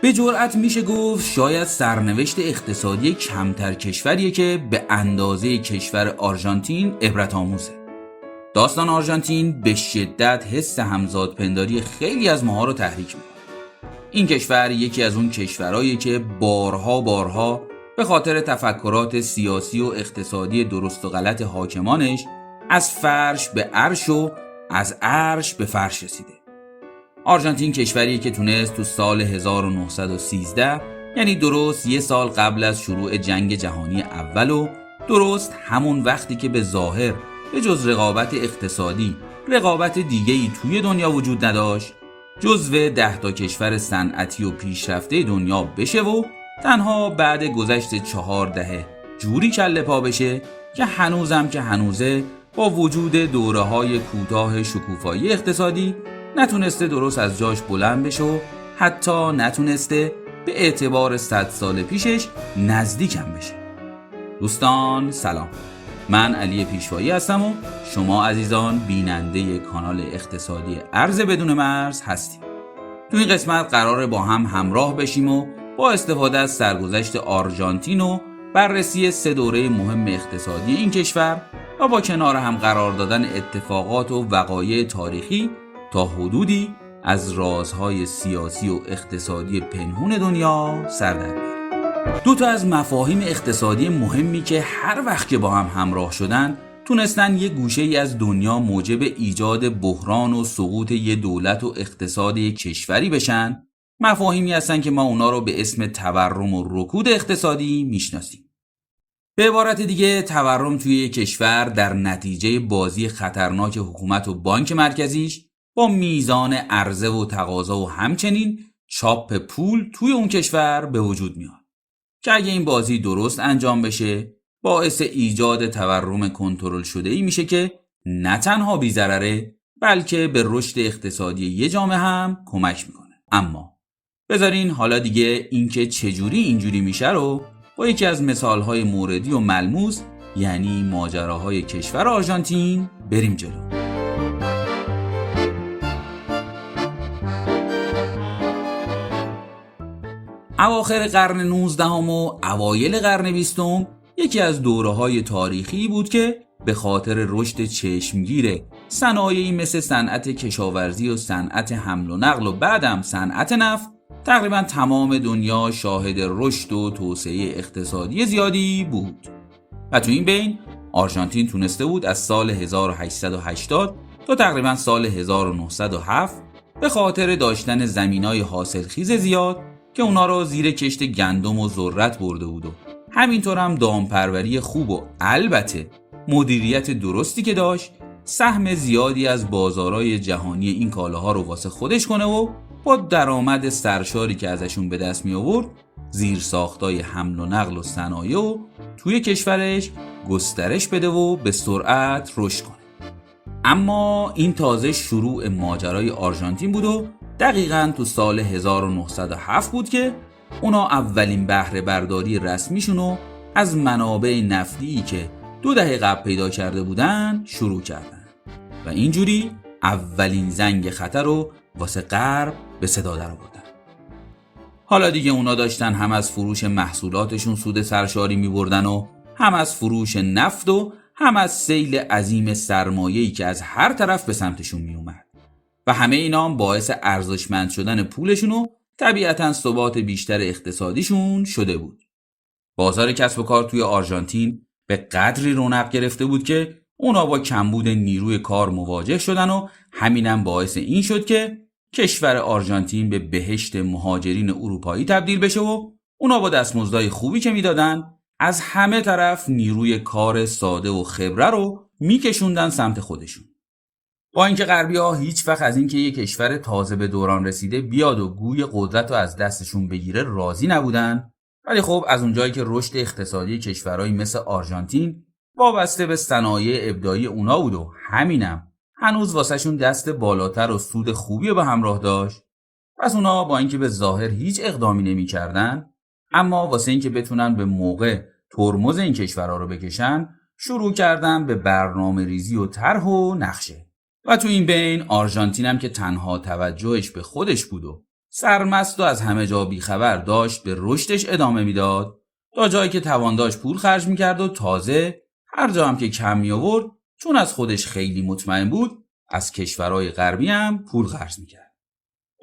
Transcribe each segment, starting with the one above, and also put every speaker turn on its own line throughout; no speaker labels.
به جرئت میشه گفت شاید سرنوشت اقتصادی کمتر کشوریه که به اندازه کشور آرژانتین عبرت آموزه. داستان آرژانتین به شدت حس همزادپنداری خیلی از ماها رو تحریک میکنه. این کشور یکی از اون کشورهاییه که بارها به خاطر تفکرات سیاسی و اقتصادی درست و غلط حاکمانش از فرش به عرش و از عرش به فرش رسیده. آرژانتین کشوریه که تونست تو سال 1913 یعنی درست یه سال قبل از شروع جنگ جهانی اول و درست همون وقتی که به ظاهر به جز رقابت اقتصادی رقابت دیگه‌ای توی دنیا وجود نداشت، جزو 10 تا کشور صنعتی و پیشرفته دنیا بشه و تنها بعد گذشت 4 دهه جوری کله پا بشه که هنوزه با وجود دوره‌های کوتاه شکوفایی اقتصادی نتونسته درست از جاش بلند بشه و حتی نتونسته به اعتبار 100 سال پیشش نزدیکم بشه. دوستان سلام، من علی پیشوایی هستم و شما عزیزان بیننده کانال اقتصادی ارز بدون مرز هستیم. تو این قسمت قراره با هم همراه بشیم و با استفاده از سرگذشت آرژانتین و بررسی 3 دوره مهم اقتصادی این کشور و با کنار هم قرار دادن اتفاقات و وقایع تاریخی تا حدودی از رازهای سیاسی و اقتصادی پنهون دنیا سر در بیاریم. 2 تا از مفاهیم اقتصادی مهمی که هر وقت که با هم همراه شدن تونستن یه گوشه ای از دنیا موجب ایجاد بحران و سقوط یه دولت و اقتصاد یک کشوری بشن، مفاهیمی هستن که ما اونا رو به اسم تورم و رکود اقتصادی میشناسیم. به عبارت دیگه تورم توی یک کشور در نتیجه بازی خطرناک حکومت و بانک مرکزیش با میزان عرضه و تقاضا و همچنین چاپ پول توی اون کشور به وجود میاد که اگه این بازی درست انجام بشه باعث ایجاد تورم کنترل شده‌ای میشه که نه تنها بی‌ضرره بلکه به رشد اقتصادی یه جامعه هم کمک میکنه. اما بذارین حالا دیگه اینکه چجوری اینجوری میشه رو با یکی از مثالهای موردی و ملموس یعنی ماجراهای کشور آرژانتین بریم جلو. اواخر قرن 19 و اوایل قرن 20 یکی از دوره‌های تاریخی بود که به خاطر رشد چشمگیر صنایعی مثل صنعت کشاورزی و صنعت حمل و نقل و بعدم صنعت نفت تقریبا تمام دنیا شاهد رشد و توسعه اقتصادی زیادی بود و تو این بین آرژانتین تونسته بود از سال 1880 تا تقریبا سال 1907 به خاطر داشتن زمینای حاصلخیز زیاد که اونا رو زیر کشت گندم و ذرت برده بود و همینطور هم دامپروری خوب و البته مدیریت درستی که داشت سهم زیادی از بازارهای جهانی این کالاها رو واسه خودش کنه و با درآمد سرشاری که ازشون به دست می آورد زیر ساختای حمل و نقل و صنایع و توی کشورش گسترش بده و به سرعت رشد کنه. اما این تازه شروع ماجرای آرژانتین بود و دقیقاً تو سال 1907 بود که اونا اولین بهره برداری رسمیشونو از منابع نفتی که 2 دهه قبل پیدا کرده بودن شروع کردن و اینجوری اولین زنگ خطر رو واسه غرب به صدا در آوردن. حالا دیگه اونا داشتن هم از فروش محصولاتشون سود سرشاری می بردن و هم از فروش نفت و هم از سیل عظیم سرمایه‌ای که از هر طرف به سمتشون می اومد و همه اینا هم باعث ارزشمند شدن پولشون و طبیعتاً ثبات بیشتر اقتصادیشون شده بود. بازار کسب و کار توی آرژانتین به قدری رونق گرفته بود که اونا با کمبود نیروی کار مواجه شدن و همینم باعث این شد که کشور آرژانتین به بهشت مهاجرین اروپایی تبدیل بشه و اونا با دستمزدای خوبی که میدادن از همه طرف نیروی کار ساده و خبره رو میکشوندن سمت خودشون. با اینکه غربی‌ها هیچ وقت از اینکه یک کشور تازه به دوران رسیده بیاد و گوی قدرت رو از دستشون بگیره راضی نبودن، ولی خب از اونجایی که رشد اقتصادی کشورهایی مثل آرژانتین وابسته به صنایع ابداعی اونا بود و همینم هنوز واسهشون دست بالاتر و سود خوبی به همراه داشت، پس اونا با اینکه به ظاهر هیچ اقدامی نمی‌کردن اما واسه اینکه بتونن به موقع ترمز این کشورها رو بکشن شروع کردن به برنامه‌ریزی و طرح و نقشه. و تو این بین آرژانتین هم که تنها توجهش به خودش بود و سرمست و از همه جا بیخبر داشت به رشدش ادامه میداد تا جایی که توان داشت پول خرج میکرد و تازه هر جا هم که کم می آورد چون از خودش خیلی مطمئن بود از کشورهای غربی هم پول قرض میکرد.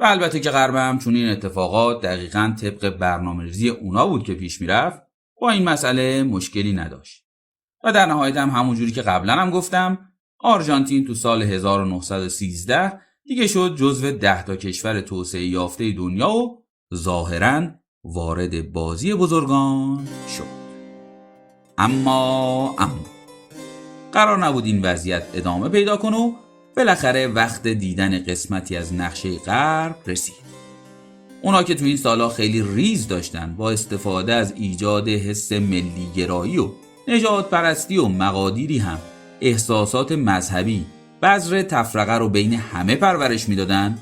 و البته که غرب هم چون این اتفاقات دقیقاً طبق برنامه‌ریزی اونا بود که پیش میرفت با این مسئله مشکلی نداشت. و در نهایت هم همونجوری که قبلا هم گفتم آرژانتین تو سال 1913 دیگه شد جزو 10 تا کشور توسعه یافته دنیا و ظاهراً وارد بازی بزرگان شد. اما قرار نبود این وضعیت ادامه پیدا کنه و بالاخره وقت دیدن قسمتی از نقشه غرب رسید. اونا که تو این سالا خیلی ریز داشتن با استفاده از ایجاد حس ملی گرایی و نژاد پرستی و مقادیری هم احساسات مذهبی بذر تفرقه رو بین همه پرورش میدادن،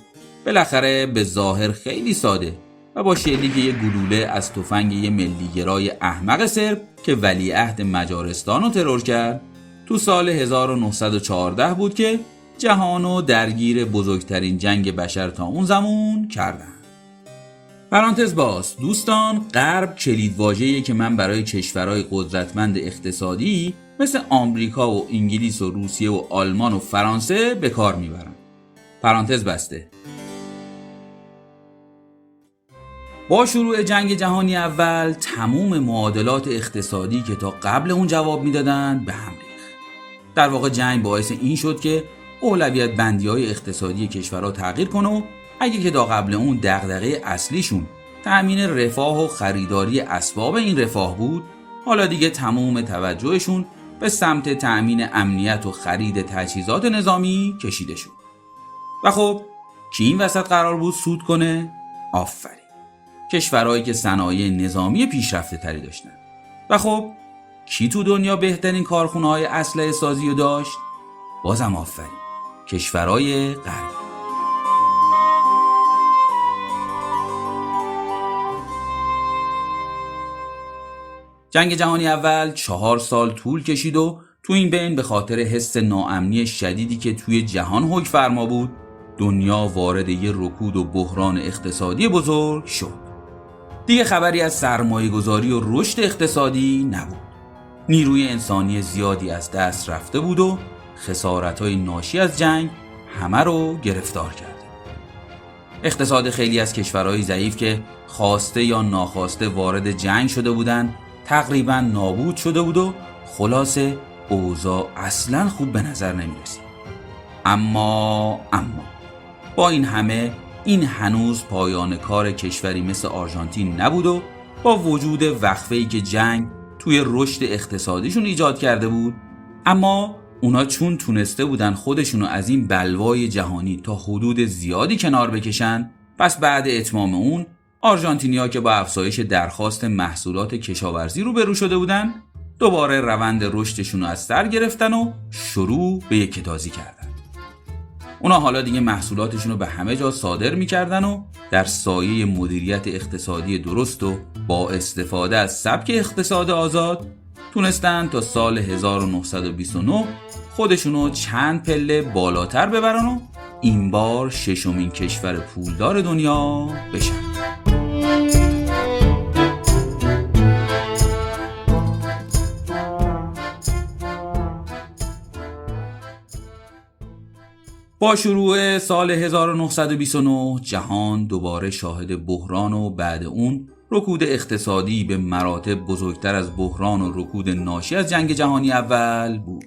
بالاخره به ظاهر خیلی ساده و با شلیک یه گلوله از تفنگ یه ملیگرای احمق سرب که ولیعهد مجارستان رو ترور کرد تو سال 1914 بود که جهانو درگیر بزرگترین جنگ بشر تا اون زمان کردن. پرانتز باز دوستان، غرب کلیدواژه‌ایه که من برای کشورهای قدرتمند اقتصادی مثل آمریکا و انگلیس و روسیه و آلمان و فرانسه به کار میبرم. پرانتز بسته. با شروع جنگ جهانی اول تموم معادلات اقتصادی که تا قبل اون جواب میدادن به هم ریخت. در واقع جنگ باعث این شد که اولویت بندی‌های اقتصادی کشورها تغییر کنه و اگه که تا قبل اون دغدغه اصلیشون تأمین رفاه و خریداری اسباب این رفاه بود، حالا دیگه تمام توجهشون به سمت تأمین امنیت و خرید تجهیزات نظامی کشیده شد. و خب کی این وسط قرار بود سود کنه؟ آفرین، کشورهایی که صنایع نظامی پیشرفته تری داشتن. و خب کی تو دنیا بهترین کارخونه‌های اسلحه سازی رو داشت؟ بازم آفرین، کشورهای غربی. جنگ جهانی اول 4 سال طول کشید و تو این بین به خاطر حس ناامنی شدیدی که توی جهان حکم فرما بود، دنیا وارد یه رکود و بحران اقتصادی بزرگ شد. دیگه خبری از سرمایه‌گذاری و رشد اقتصادی نبود. نیروی انسانی زیادی از دست رفته بود و خسارت‌های ناشی از جنگ همه رو گرفتار کرد. اقتصاد خیلی از کشورهای ضعیف که خواسته یا ناخواسته وارد جنگ شده بودن تقریبا نابود شده بود و خلاصه اوضاع اصلا خوب به نظر نمی‌رسید. اما با این همه این هنوز پایان کار کشوری مثل آرژانتین نبود و با وجود وقفه‌ای که جنگ توی رشد اقتصادیشون ایجاد کرده بود، اما اونا چون تونسته بودن خودشونو از این بلوای جهانی تا حدود زیادی کنار بکشن، پس بعد اتمام اون آرژانتینیا که با افزایش درخواست محصولات کشاورزی روبرو شده بودن، دوباره روند رشدشونو از سر گرفتن و شروع به یکتازی کردن. اونا حالا دیگه محصولاتشونو به همه جا صادر میکردن و در سایه مدیریت اقتصادی درست و با استفاده از سبک اقتصاد آزاد تونستن تا سال 1929 خودشونو چند پله بالاتر ببرن و این بار 6مین کشور پولدار دنیا بشن. با شروع سال 1929 جهان دوباره شاهد بحران و بعد اون رکود اقتصادی به مراتب بزرگتر از بحران و رکود ناشی از جنگ جهانی اول بود.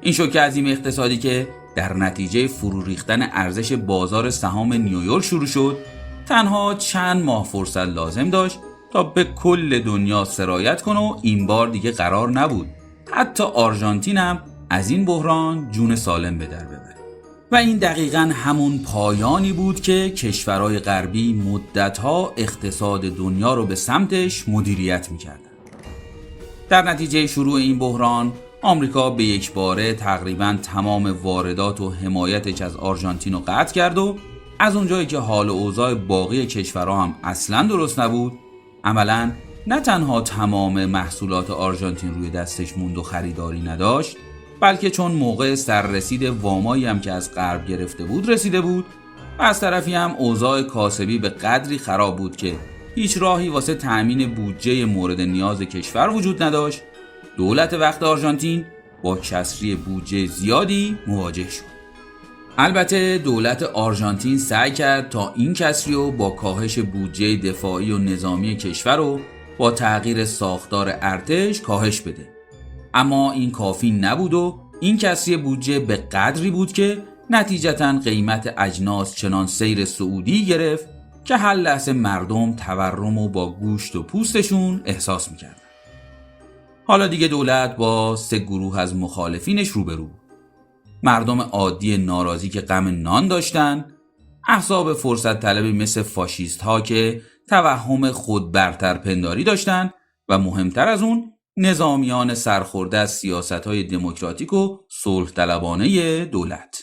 این شوک عظیم اقتصادی که در نتیجه فرو ریختن ارزش بازار سهام نیویورک شروع شد، تنها چند ماه فرصت لازم داشت تا به کل دنیا سرایت کنه و این بار دیگه قرار نبود حتی آرژانتین هم از این بحران جون سالم به در ببره. و این دقیقاً همون پایانی بود که کشورهای غربی مدتها اقتصاد دنیا رو به سمتش مدیریت می‌کردن. در نتیجه شروع این بحران آمریکا به یک باره تقریباً تمام واردات و حمایتش از آرژانتین رو قطع کرد و از اونجایی که حال و اوضاع باقی کشورها هم اصلاً درست نبود، عملاً نه تنها تمام محصولات آرژانتین روی دستش موند و خریداری نداشت، بلکه چون موقع سررسید وامایی هم که از غرب گرفته بود رسیده بود، و از طرفی هم اوضاع کاسبی به قدری خراب بود که هیچ راهی واسه تأمین بودجه مورد نیاز کشور وجود نداشت. دولت وقت آرژانتین با کسری بودجه زیادی مواجه شد. البته دولت آرژانتین سعی کرد تا این کسری رو با کاهش بودجه دفاعی و نظامی کشور رو با تغییر ساختار ارتش کاهش بده. اما این کافی نبود و این کسری بودجه به قدری بود که نتیجتاً قیمت اجناس چنان سیر صعودی گرفت که هر لحظه مردم تورم و با گوشت و پوستشون احساس میکردن. حالا دیگه دولت با 3 گروه از مخالفینش روبرو بود. مردم عادی ناراضی که غم نان داشتن، احزاب فرصت طلبی مثل فاشیست ها که توهم خود برتر پنداری داشتن و مهمتر از اون نظامیان سرخورده از سیاست‌های دموکراتیک و صلح طلبانه دولت.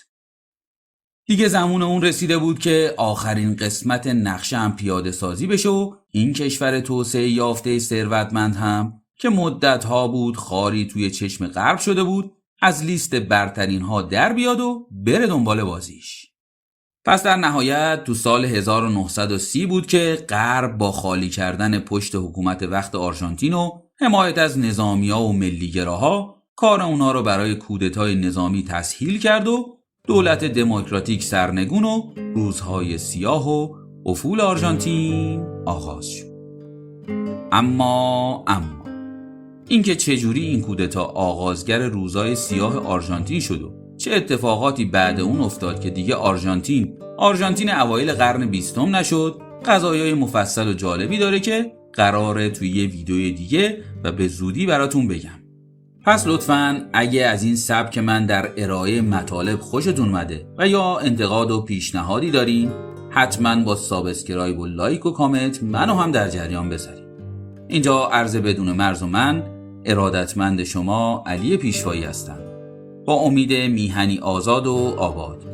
دیگه زمان اون رسیده بود که آخرین قسمت نقشه هم پیاده سازی بشه و این کشور توسعه یافته ثروتمند هم که مدت‌ها بود خاری توی چشم غرب شده بود از لیست برترین ها در بیاد و بره دنبال بازیش. پس در نهایت تو سال 1930 بود که غرب با خالی کردن پشت حکومت وقت آرژانتین و حمایت از نظامی‌ها و ملی‌گراها کار اونا رو برای کودتای نظامی تسهیل کرد و دولت دموکراتیک سرنگون و روزهای سیاه و افول آرژانتین آغاز شد. اما اینکه چجوری این کودتا آغازگر روزهای سیاه آرژانتین شد و چه اتفاقاتی بعد اون افتاد که دیگه آرژانتین اوایل قرن 20 نشد، قضایای مفصل و جالبی داره که قراره توی یه ویدیوی دیگه و به زودی براتون بگم. پس لطفاً اگه از این سبک من در ارائه مطالب خوشتون اومده و یا انتقاد و پیشنهادی دارین، حتماً با سابسکرایب و لایک و کامنت منو هم در جریان بذارین. اینجا عرض بدون مرز و من ارادتمند شما علی پیشوایی هستم. با امید میهنی آزاد و آباد،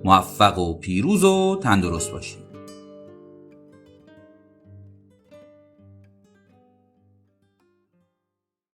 موفق و پیروز و تندرست باشید.